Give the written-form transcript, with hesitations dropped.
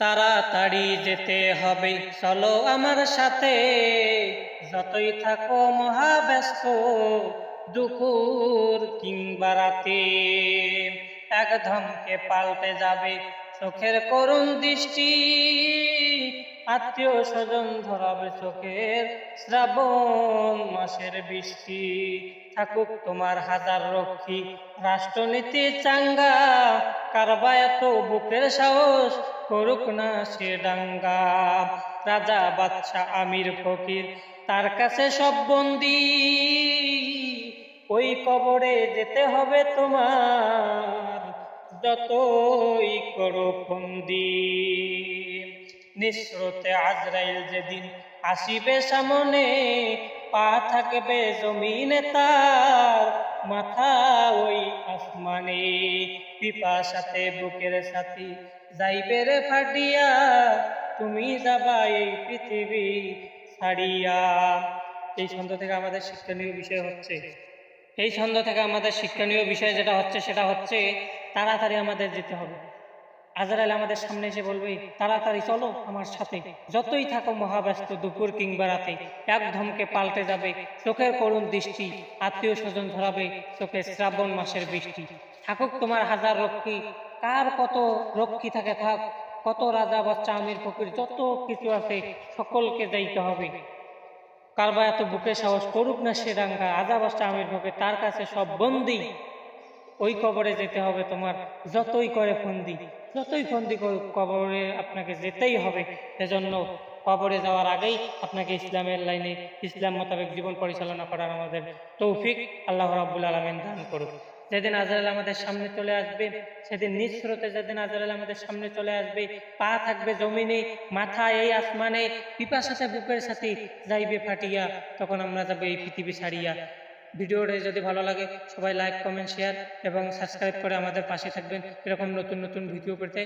তাড়াতাড়ি যেতে হবে, চলো আমার সাথে। যতই থাকো মহাব্যস্ত, দুপুর কিংবা রাতে, এক ধমকে পাল্টে যাবে চোখের করুণ দৃষ্টি। আত্মীয় স্বজন ধরাবে চোখের শ্রাবণ মাসের বৃষ্টি। থাকুক তোমার হাজার রক্ষী, রাষ্ট্রনীতি চাঙ্গা, কারবা এত বুকের সাহস, করুক না সে দাঙ্গা। রাজা বাদশা আমির ফকির, তার কাছে সব বন্দী। ওই কবরে যেতে হবে তোমার, যতই করো ফন্দি। নিঃস্রোতে আজরাইল যেদিন আসিবে সামনে, পা থাকবে জমিনে তার, মাথা ওই আসমানে। পিপাসাতে বুকের সাথী যাইবে রে ফাটিয়া, তুমি যাবা এই পৃথিবী ছাড়িয়া। এই ছন্দ থেকে আমাদের শিক্ষণীয় বিষয় হচ্ছে, এই ছন্দ থেকে আমাদের শিক্ষণীয় বিষয় যেটা হচ্ছে সেটা হচ্ছে তাড়াতাড়ি আমাদের যেতে হবে। আজরাইল আমাদের সামনে এসে বলবে, তাড়াতাড়ি চলো আমার সাথে। যতই থাকো মহাব্যস্ত, দুপুর কিংবা রাতে, এক ধমকে পাল্টে যাবে চোখের করুণ দৃষ্টি। আত্মীয় স্বজন ধরাবে চোখে শ্রাবণ মাসের বৃষ্টি। থাকুক তোমার হাজার রক্ষী, কার কত রক্ষী থাকে থাক, কত রাজা বাচ্চা আমির ফকির, যত কিছু আছে সকলকে যাইতে হবে। কারবা এত বুকে সাহস, করুক না সে দাঙ্গা, রাজা বাচ্চা আমির ফকির, তার কাছে সব বন্দী। ওই কবরে যেতে হবে তোমার, যতই করে ফন্দি, যতই ফন্দি করুক, কবরে আপনাকে যেতেই হবে। সেজন্য কবরে যাওয়ার আগেই আপনাকে ইসলামের লাইনে, ইসলাম মোতাবেক জীবন পরিচালনা করার আমাদের তৌফিক আল্লাহ রাব্বুল আলামিন দান করুক। যেদিন আজরাইল আমাদের সামনে চলে আসবে, সেদিন নিঃস্রোতে যেদিন আজরাইল আমাদের সামনে চলে আসবে, পা থাকবে জমিনে, মাথা এই আসমানে, পিপাসাতে বুকের সাথে যাইবে ফাটিয়া, তখন আমরা যাবো এই পৃথিবী ছাড়িয়া। ভিডিওটা যদি ভালো লাগে সবাই লাইক, কমেন্ট, শেয়ার এবং সাবস্ক্রাইব করে আমাদের পাশে থাকবেন এরকম নতুন নতুন ভিডিও পেতে।